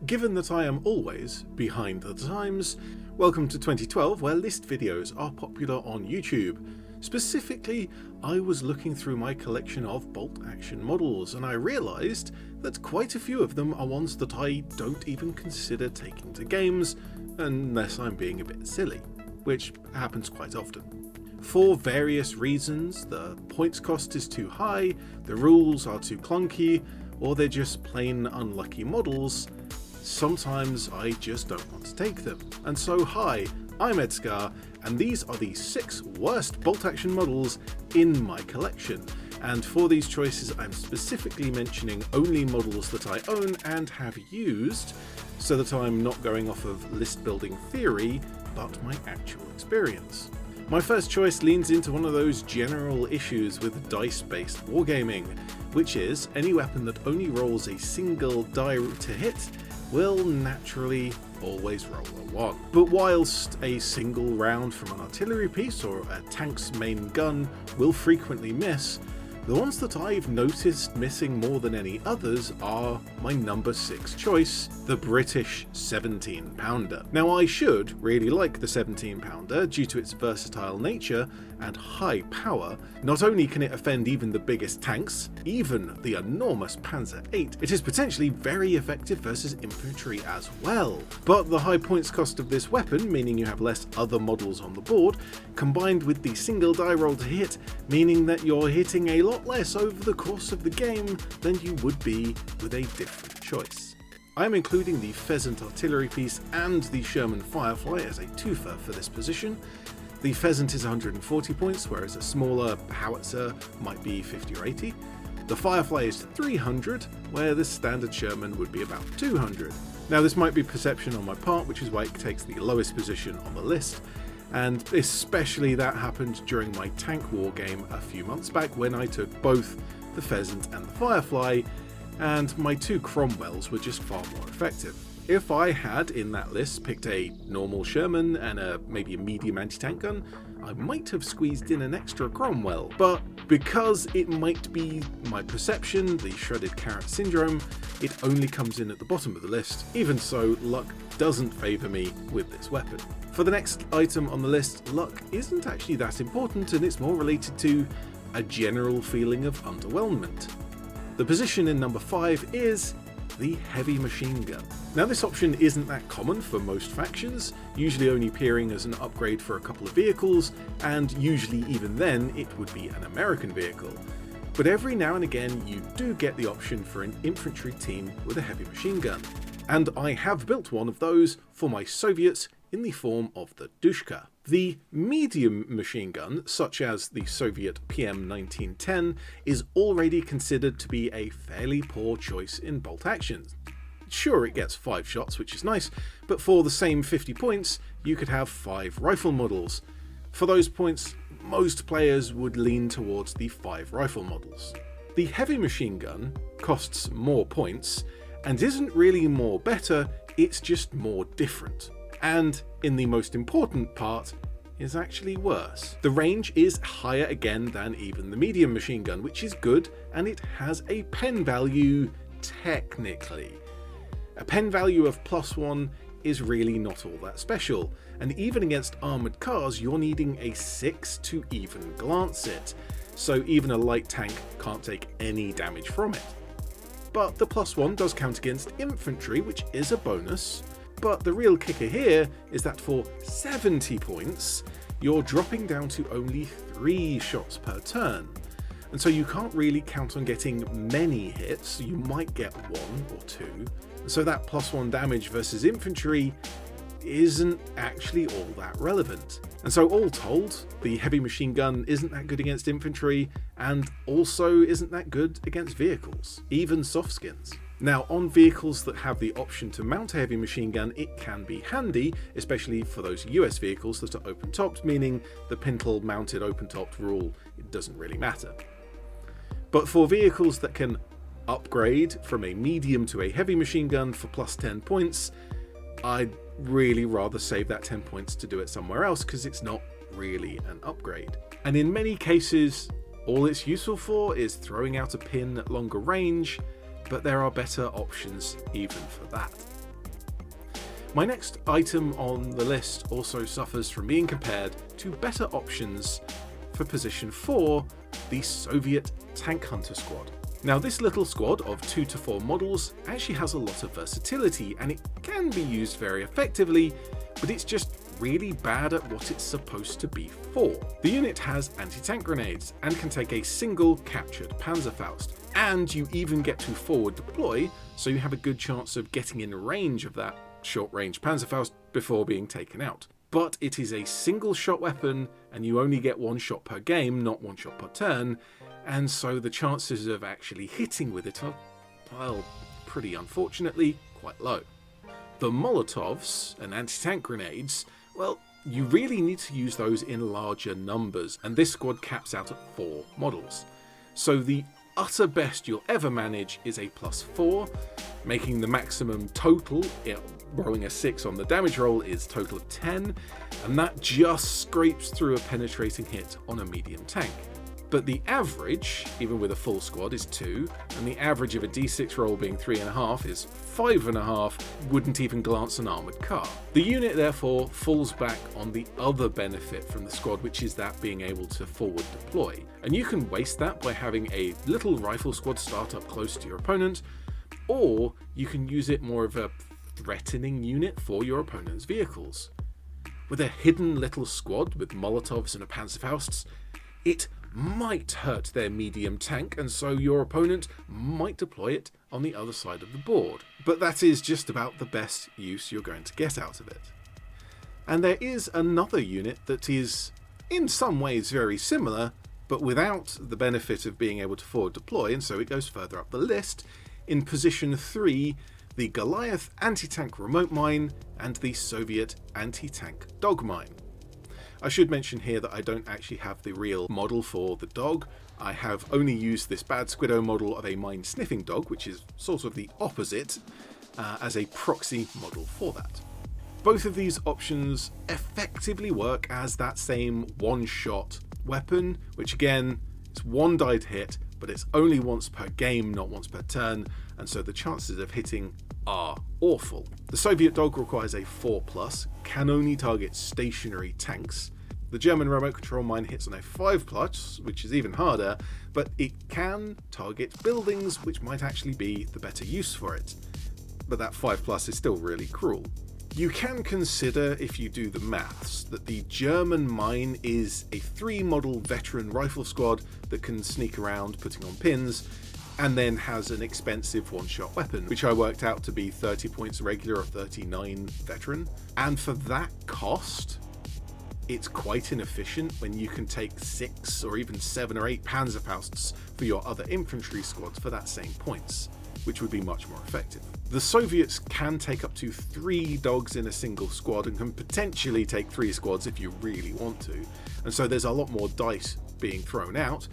Given that I am always behind the times, welcome to 2012 where list videos are popular on YouTube. Specifically, I was looking through my collection of bolt-action models and I realised that quite a few of them are ones that I don't even consider taking to games, unless I'm being a bit silly, which happens quite often. For various reasons, the points cost is too high, the rules are too clunky, or they're just plain unlucky models, sometimes I just don't want to take them. And so hi, I'm ED-SKaR, and these are the 6 worst bolt-action models in my collection. And for these choices I'm specifically mentioning only models that I own and have used, so that I'm not going off of list building theory, but my actual experience. My first choice leans into one of those general issues with dice-based wargaming, which is any weapon that only rolls a single die to hit will naturally always roll a 1. But whilst a single round from an artillery piece or a tank's main gun will frequently miss, the ones that I've noticed missing more than any others are my number 6 choice, the British 17 pounder. Now I should really like the 17 pounder due to its versatile nature and high power. Not only can it offend even the biggest tanks, even the enormous Panzer VIII, it is potentially very effective versus infantry as well. But the high points cost of this weapon, meaning you have less other models on the board, combined with the single die roll to hit, meaning that you're hitting a lot less over the course of the game than you would be with a different choice. I am including the Pheasant artillery piece and the Sherman Firefly as a twofer for this position. The Pheasant is 140 points, whereas a smaller howitzer might be 50 or 80. The Firefly is 300, where the standard Sherman would be about 200. Now this might be perception on my part, which is why it takes the lowest position on the list, and especially that happened during my tank war game a few months back when I took both the Pheasant and the Firefly, and my 2 Cromwells were just far more effective. If I had in that list picked a normal Sherman and maybe a medium anti-tank gun, I might have squeezed in an extra Cromwell, but because it might be my perception, the shredded carrot syndrome, it only comes in at the bottom of the list. Even so, luck doesn't favour me with this weapon. For the next item on the list, luck isn't actually that important and it's more related to a general feeling of underwhelmment. The position in number 5 is the heavy machine gun. Now this option isn't that common for most factions, usually only appearing as an upgrade for a couple of vehicles, and usually even then it would be an American vehicle. But every now and again you do get the option for an infantry team with a heavy machine gun. And I have built one of those for my Soviets in the form of the ED-SKaR. The medium machine gun, such as the Soviet PM-1910, is already considered to be a fairly poor choice in bolt actions. Sure, it gets 5 shots, which is nice, but for the same 50 points, you could have 5 rifle models. For those points, most players would lean towards the 5 rifle models. The heavy machine gun costs more points, and isn't really more better, it's just more different. And, in the most important part, is actually worse. The range is higher again than even the medium machine gun, which is good, and it has a pen value, technically. A pen value of +1 is really not all that special, and even against armoured cars you're needing a 6 to even glance it, so even a light tank can't take any damage from it. But the +1 does count against infantry, which is a bonus. But the real kicker here is that for 70 points, you're dropping down to only 3 shots per turn. And so you can't really count on getting many hits, you might get 1 or 2. So that +1 damage versus infantry isn't actually all that relevant. And so all told, the heavy machine gun isn't that good against infantry, and also isn't that good against vehicles, even soft skins. Now, on vehicles that have the option to mount a heavy machine gun, it can be handy, especially for those US vehicles that are open-topped, meaning the pintle mounted open-topped rule, it doesn't really matter. But for vehicles that can upgrade from a medium to a heavy machine gun for +10 points, I'd really rather save that 10 points to do it somewhere else because it's not really an upgrade. And in many cases, all it's useful for is throwing out a pin at longer range, but there are better options even for that. My next item on the list also suffers from being compared to better options for position 4, the Soviet Tank Hunter Squad. Now this little squad of 2 to 4 models actually has a lot of versatility and it can be used very effectively, but it's just really bad at what it's supposed to be for. The unit has anti-tank grenades and can take a single captured Panzerfaust, and you even get to forward deploy, so you have a good chance of getting in range of that short-range Panzerfaust before being taken out. But it is a single shot weapon and you only get 1 shot per game, not 1 shot per turn, and so the chances of actually hitting with it are, well, pretty unfortunately, quite low. The molotovs and anti-tank grenades, well, you really need to use those in larger numbers, and this squad caps out at 4 models. So the utter best you'll ever manage is a +4, making the maximum total, rolling a 6 on the damage roll, is total of 10, and that just scrapes through a penetrating hit on a medium tank. But the average, even with a full squad, is 2, and the average of a d6 roll being 3.5 is 5.5, wouldn't even glance an armoured car. The unit therefore falls back on the other benefit from the squad, which is that being able to forward deploy. And you can waste that by having a little rifle squad start up close to your opponent, or you can use it more of a threatening unit for your opponent's vehicles. With a hidden little squad with molotovs and a Panzerfausts, it might hurt their medium tank, and so your opponent might deploy it on the other side of the board. But that is just about the best use you're going to get out of it. And there is another unit that is in some ways very similar, but without the benefit of being able to forward deploy, and so it goes further up the list. In position 3, the Goliath anti-tank remote mine and the Soviet anti-tank dog mine. I should mention here that I don't actually have the real model for the dog. I have only used this Bad Squiddo model of a mine sniffing dog, which is sort of the opposite, as a proxy model for that. Both of these options effectively work as that same one-shot weapon, which again, it's 1 die to hit, but it's only once per game, not once per turn, and so the chances of hitting are awful. The Soviet dog requires a 4+, can only target stationary tanks. The German remote control mine hits on a 5+, which is even harder, but it can target buildings, which might actually be the better use for it. But that 5+ is still really cruel. You can consider, if you do the maths, that the German mine is a 3-model veteran rifle squad that can sneak around putting on pins, and then has an expensive 1-shot weapon, which I worked out to be 30 points regular or 39 veteran. And for that cost, it's quite inefficient when you can take 6 or even 7 or 8 Panzerfausts for your other infantry squads for that same points, which would be much more effective. The Soviets can take up to 3 dogs in a single squad and can potentially take 3 squads if you really want to, and so there's a lot more dice being thrown out,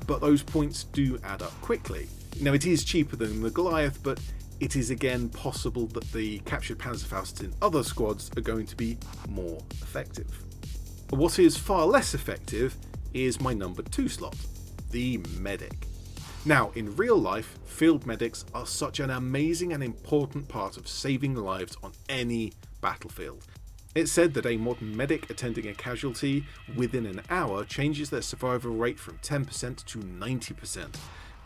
but those points do add up quickly. Now it is cheaper than the Goliath, but it is again possible that the captured Panzerfausts in other squads are going to be more effective. What is far less effective is my number 2 slot, the medic. Now, in real life, field medics are such an amazing and important part of saving lives on any battlefield. It's said that a modern medic attending a casualty within an hour changes their survival rate from 10% to 90%,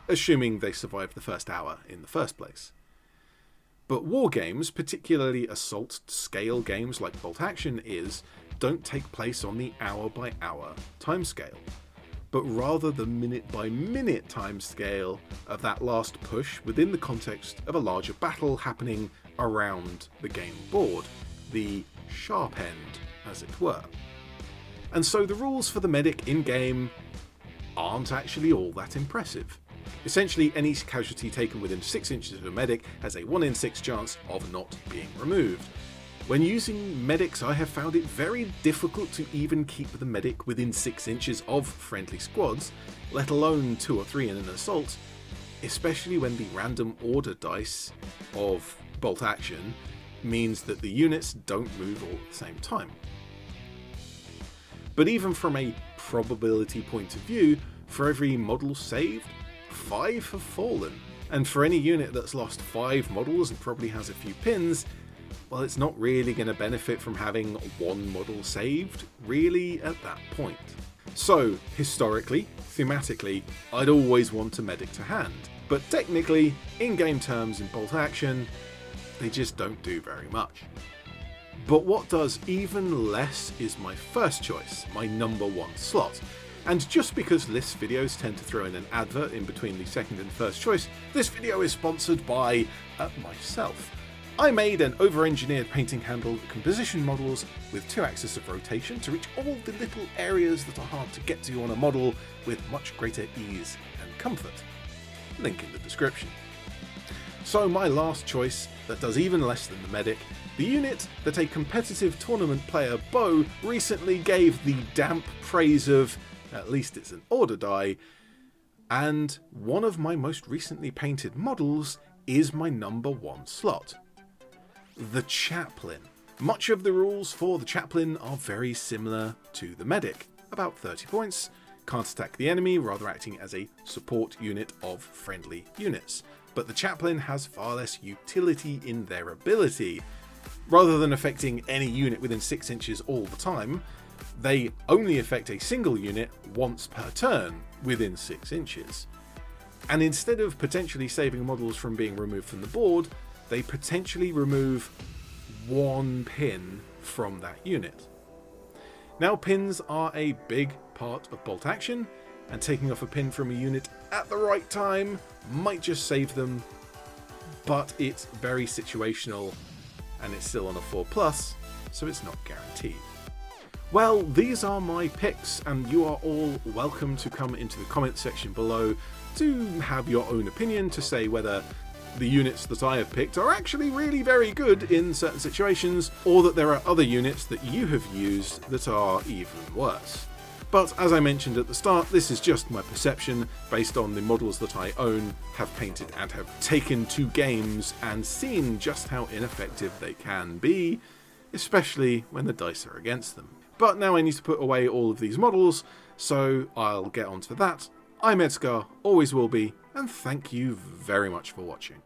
assuming they survive the first hour in the first place. But war games, particularly assault scale games like Bolt Action don't take place on the hour-by-hour timescale, but rather the minute-by-minute timescale of that last push within the context of a larger battle happening around the game board, the sharp end, as it were. And so the rules for the medic in-game aren't actually all that impressive. Essentially, any casualty taken within 6 inches of a medic has a 1 in 6 chance of not being removed. When using medics, I have found it very difficult to even keep the medic within 6 inches of friendly squads, let alone 2 or 3 in an assault, especially when the random order dice of Bolt Action means that the units don't move all at the same time. But even from a probability point of view, for every model saved, 5 have fallen, and for any unit that's lost 5 models and probably has a few pins, well, it's not really going to benefit from having one model saved, really, at that point. So, historically, thematically, I'd always want a medic to hand, but technically, in-game terms in bolt action, they just don't do very much. But what does even less is my first choice, my number 1 slot. And just because list videos tend to throw in an advert in between the second and first choice, this video is sponsored by myself. I made an over-engineered painting handle composition models with 2 axes of rotation to reach all the little areas that are hard to get to on a model with much greater ease and comfort. Link in the description. So my last choice, that does even less than the medic, the unit that a competitive tournament player, Bo, recently gave the damp praise of, at least it's an order die, and one of my most recently painted models is my number 1 slot. The Chaplain. Much of the rules for the Chaplain are very similar to the medic. About 30 points, can't attack the enemy, rather acting as a support unit of friendly units. But the Chaplain has far less utility in their ability. Rather than affecting any unit within 6 inches all the time, they only affect a single unit once per turn within 6 inches. And instead of potentially saving models from being removed from the board, they potentially remove 1 pin from that unit. Now, pins are a big part of bolt action, and taking off a pin from a unit at the right time might just save them, but it's very situational, and it's still on a 4+, so it's not guaranteed. Well, these are my picks, and you are all welcome to come into the comment section below to have your own opinion, to say whether the units that I have picked are actually really very good in certain situations, or that there are other units that you have used that are even worse. But as I mentioned at the start, this is just my perception based on the models that I own, have painted and have taken to games and seen just how ineffective they can be, especially when the dice are against them. But now I need to put away all of these models, so I'll get onto that. I'm ED-SKaR, always will be, and thank you very much for watching.